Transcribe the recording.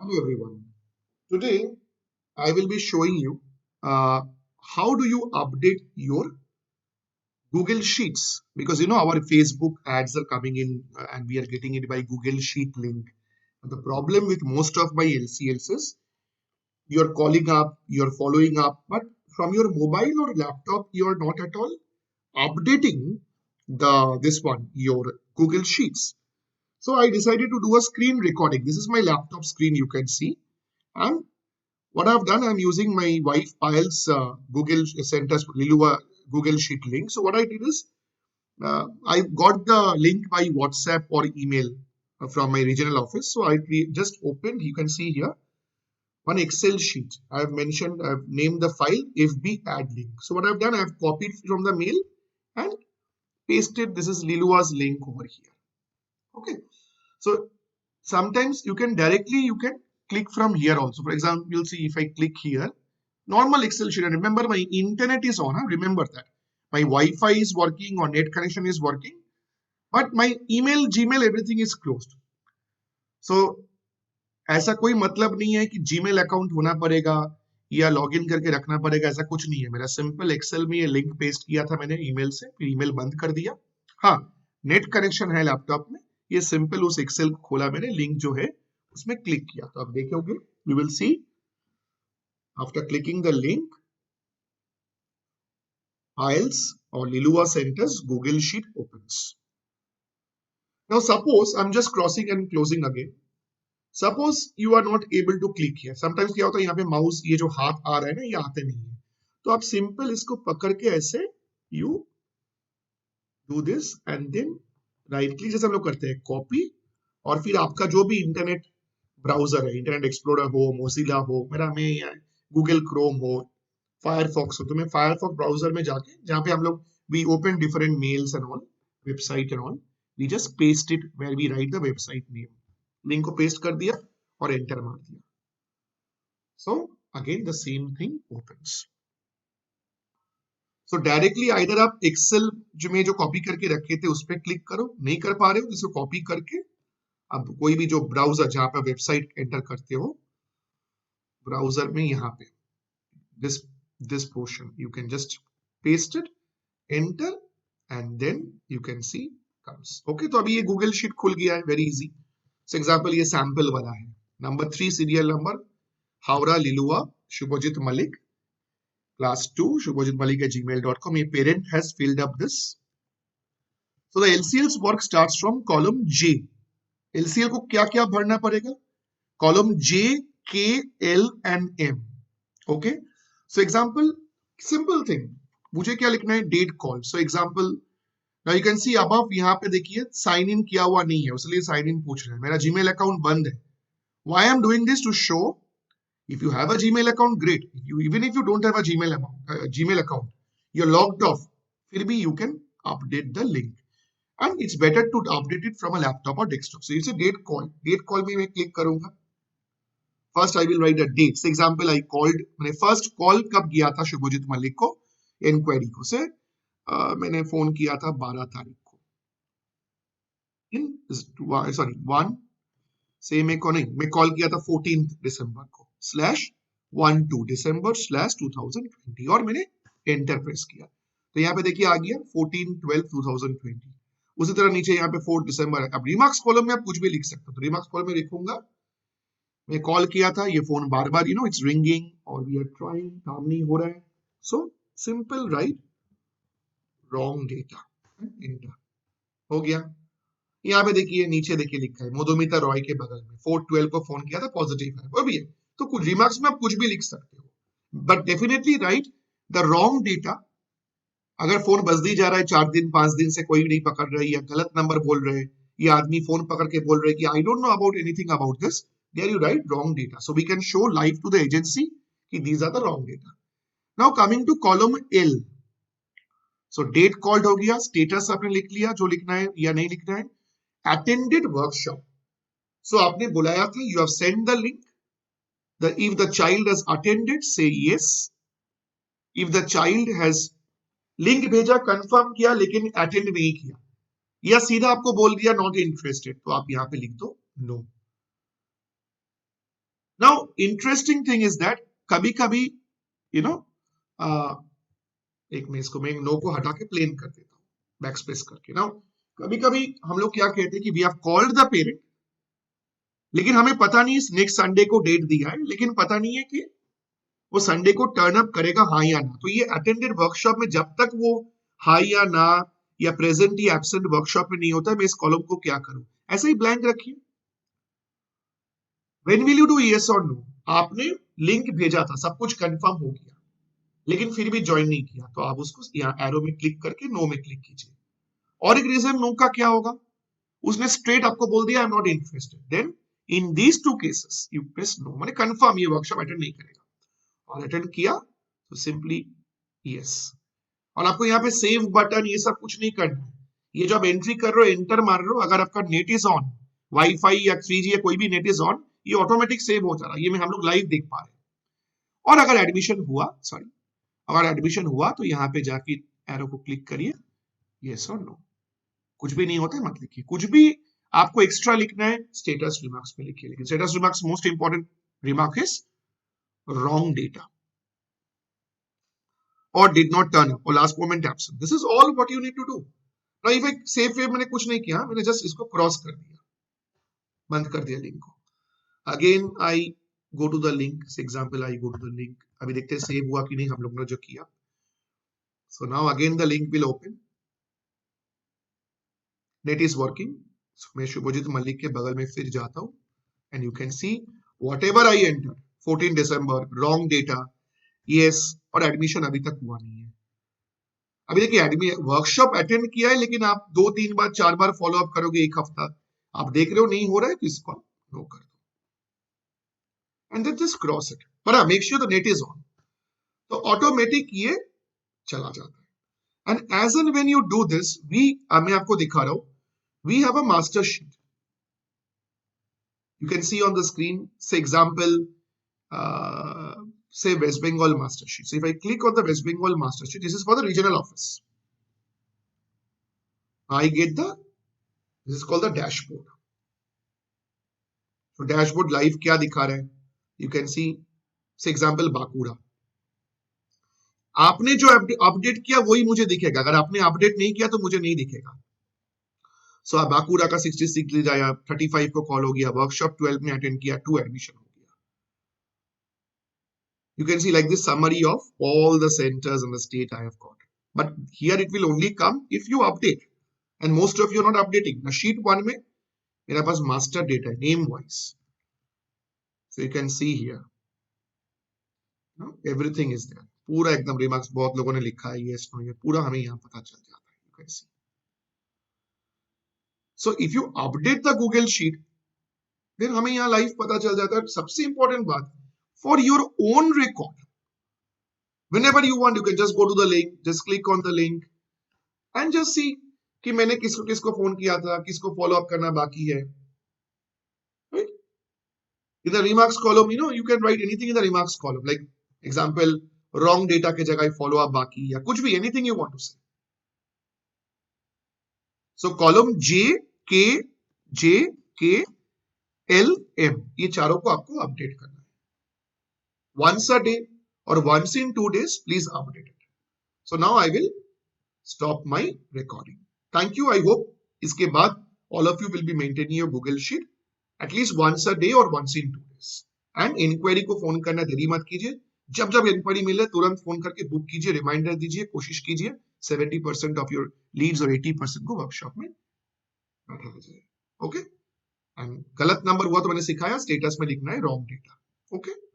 Hello everyone. Today I will be showing you how do you update your Google Sheets, because our Facebook ads are coming in and we are getting it by Google Sheet link. And the problem with most of my LCLs is you're calling up, you're following up, but from your mobile or laptop you're not at all updating your Google Sheets. So I decided to do a screen recording. This is my laptop screen, you can see. And what I've done, I'm using my wife Payal's Google sent us Lilua Google Sheet link. So what I did is I got the link by WhatsApp or email from my regional office. So I just opened, you can see here, one Excel sheet. I've named the file FB add link. So what I've done, I've copied from the mail and pasted. This is Lilua's link over here. Okay. So sometimes you can click from here also. For example, you'll see if I click here, normal Excel sheet. And remember, my internet is on. Remember that my Wi-Fi is working or net connection is working, but my email, Gmail, everything is closed. So ऐसा कोई मतलब नहीं है कि Gmail account होना पड़ेगा या login करके रखना पड़ेगा, ऐसा कुछ नहीं है. मेरा सिंपल एक्सेल में ये लिंक पेस्ट किया था मैंने ईमेल से, फिर ईमेल बंद कर दिया. हाँ, नेट कनेक्शन है लैपटॉप में, ये सिंपल उस एक्सेल को खोला मैंने, लिंक जो है उसमें क्लिक किया. तो आप देखोगे, you will see after clicking the link Files or Lilua Centers Google Sheet opens. Now suppose I'm just crossing and closing again. Suppose you are not able to click here. Sometimes क्या होता है, यहाँ पे mouse ये जो हाथ आ रहा है ना, ये आते नहीं है. तो आप सिंपल इसको पकड़ के ऐसे you do this and then right click, जैसे हम लोग करते हैं, कॉपी, और फिर आपका जो भी इंटरनेट ब्राउजर है, इंटरनेट एक्सप्लोरर हो, मोजिला हो, मेरा में गूगल क्रोम हो, फायरफॉक्स हो, तो मैं फायरफॉक्स ब्राउजर में जाके, जहाँ पे हम लोग we open different mails and all, website and all, we just paste it where we write the website name. Link को पेस्ट कर दिया और एंटर मार दिया. So again the same thing opens. So directly either आप Excel जो copy करके रखे थे उस पर क्लिक करो, नहीं कर पा रहे हो जिसको कॉपी करके अब कोई भी जो ब्राउजर जहां पर वेबसाइट एंटर करते हो, ब्राउजर में यहाँ पे this portion you can just paste it, enter, and then you can see comes. Okay, तो अभी ये गूगल शीट खुल गया है, वेरी इजी. सो एग्जांपल ये सैंपल वाला है, number 3 serial number Howrah Liluah Shubhajit Malik, class 2 shubhajitmalik@gmail.com. A parent has filled up this. So the LCL's work starts from column J. LCL को क्या क्या भरना पड़ेगा? Column J, K, L and M. Okay. So example, simple thing. मुझे क्या लिखना है? Date call. So example, now you can see above, यहाँ पे देखिए साइन इन किया हुआ नहीं है, उसलिए साइन इन पूछ रहे हैं. मेरा Gmail अकाउंट बंद है. Why I am doing this? To show if you have a Gmail account, great. Even if you don't have a Gmail account, you're logged off, फिर भी you can update the link. And it's better to update it from a laptop or desktop. So it's a date call. Date call में मैं click करूंगा. First I will write the date. For example, I called, मैंने first call कब किया था शुभजीत मलिक को, inquiry को, से मैंने फोन किया था 12 तारीख को. वन से मैं कॉल किया था 14 दिसंबर को /12 दिसंबर /2020 और मैंने एंटर प्रेस किया. तो यहाँ पे देखिए आ गया 14/12/2020. उसी तरह नीचे यहाँ पे 4 दिसंबर है. अब रिमार्क्स कॉलम में आप कुछ भी लिख सकते हो. तो रिमार्क्स कॉलम में लिखूंगा मैं कॉल किया था, ये phone bar bar it's ringing और वी आर ट्राइंग, काम नहीं हो रहा है. So simple right wrong data, enter हो गया. यहाँ पे देखिए नीचे देखिए लिखा है मधुमिता रॉय के बगल में 4/12 को फोन किया था, पॉजिटिव है, वो भी है. तो कुछ रिमार्क्स में आप कुछ भी लिख सकते हो, but definitely right the wrong data. अगर फोन बजदी जा रहा है 4 दिन 5 दिन से, कोई नहीं पकड़ रही है, गलत नंबर बोल रहे हैं, ये आदमी फोन पकड़ के बोल रहे हैं कि I don't know about anything about this, there you write wrong data. So we can show live to the agency कि these are the wrong data. Now coming to column L. So date called हो गया, status आपने लिख लिया जो लिखना है या नहीं लिखना है. attended workshop. So आपने बुलाया था, you have sent the link. If the child has attended, say yes. If the child has link भेजा, confirm किया, लेकिन attend नहीं किया, या सीधा आपको बोल दिया not interested, तो आप यहाँ पे लिख दो no. Interesting thing is that कभी कभी यू नो एक मैं इसको मैं नो को हटा के प्लेन कर देता हूँ बैक स्पेस करके ना। कभी कभी हम लोग क्या कहते हैं कि we have called the parent, लेकिन हमें पता नहीं नेक्स्ट संडे को डेट दिया है, लेकिन पता नहीं है कि वो संडे को टर्न अप करेगा हाँ या ना। तो ये अटेंडेड वर्कशॉप में जब तक वो हाँ या ना या प्रेजेंट या एब्सेंट वर्कशॉप में नहीं होता है, मैं इस कॉलम को क्या करूं, ऐसे ही ब्लैंक रखिए। When will you do yes और नो, आपने लिंक भेजा था, सब कुछ कंफर्म हो गया, लेकिन फिर भी ज्वाइन नहीं किया, तो आप उसको यहाँ एरो में क्लिक करके नो में क्लिक कीजिए। और एक रीजन नो का क्या होगा, उसने स्ट्रेट आपको बोल दिया I am not interested, then in these two cases you press no, माने कंफर्म ये वर्कशॉप अटेंड नहीं करेगा। और अटेंड किया तो सिंपली यस। और आपको यहाँ पे सेव बटन ये सब कुछ नहीं करना है। ये जो आप एंट्री कर रहे हो, एंटर मार रहे हो, अगर आपका नेट इज ऑन, वाईफाई या 3G या कोई भी नेट इज ऑन, ये ऑटोमेटिक सेव हो जा रहा है, ये में हम लोग लाइव देख पा रहे हैं। और अगर एडमिशन हुआ, सॉरी, अगर एडमिशन हुआ तो यहाँ पे जाके एरो को क्लिक करिए, यस और नो। कुछ भी नहीं होता है मत लिखिए, कुछ भी आपको एक्स्ट्रा लिखना है स्टेटस रिमार्क्स में लिखिए, लेकिन status remarks most important remark is wrong data or did not turn up or last moment absent. This is all what you need to do. Now if I save wave मैंने कुछ नहीं किया, मैंने just इसको cross कर दिया, बंद कर दिया लिंक को। Again I go to the link, example I go to the link, अभी देखते हैं सेव हुआ कि नहीं हम लोग ने जो किया। So now again the link will open, net is working. मैं शुभजीत मलिक के बगल में फिर जाता हूँ and you can see whatever I enter 14 December, wrong data, yes, और एडमिशन अभी तक हुआ नहीं है। अभी देखिए वर्कशॉप अटेंड किया है, लेकिन आप 2-3 बार 4 बार फॉलो अप करोगे, एक हफ्ता आप देख रहे हो नहीं हो रहा है, तो इसको नो कर दो and then just cross it, पर make sure the net is on, तो ऑटोमेटिक ये चला जाता है। And as and when you do this, मैं आपको दिखा रहा हूं, we have a master sheet, you can see on the screen, say example, say West Bengal master sheet. So if I click on the West Bengal master sheet, this is for the regional office. I get this is called the dashboard. So dashboard live क्या दिखा रहा है, you can see, say example Bankura. आपने जो update किया वही मुझे दिखेगा, अगर आपने अपडेट नहीं किया तो मुझे नहीं दिखेगा। सो बांकुरा का 66 आया, 35 को कॉल हो गया, वर्कशॉप 12 में अटेंड किया, 2 एडमिशन हो गया। You can see like this summary of all the centers in the state I have got. But here it will only come if you update. And most of you are not updating. Now sheet 1 में मेरे पास master data है, name wise. So you can see here. No? Everything is there. पूरा एकदम remarks बहुत लोगों ने लिखा है, yes, no, ये पूरा हमें यहाँ पता चल जाता है. You can see. So if you update the Google sheet, then हमें यहाँ live पता चल जाता है. सबसे important बात, for your own record, whenever you want, you can just go to the link, just click on the link and just see कि मैंने किसको किसको फोन किया था, किसको फॉलो अप करना बाकी है. Right? In the remarks column, you can write anything in the remarks column, like example, wrong data के जगह follow up बाकी या कुछ भी, anything you want to say. So column J, K, J, K, L, M, ये चारों को आपको अपडेट करना है. Once a day or once in 2 days, please update it. So now I will stop my recording. Thank you. I hope इसके बाद all of you will be maintaining your Google Sheet at least once a day or once in 2 days. And inquiry को phone करना देरी मत कीजिए, जब जब inquiry मिले तुरंत फोन करके बुक कीजिए, रिमाइंडर दीजिए, कोशिश कीजिए 70% ऑफ योर लीड्स और 80% को वर्कशॉप में बैठा हो जाए. ओके, एंड गलत नंबर हुआ तो मैंने सिखाया स्टेटस में लिखना है रॉन्ग डेटा. ओके.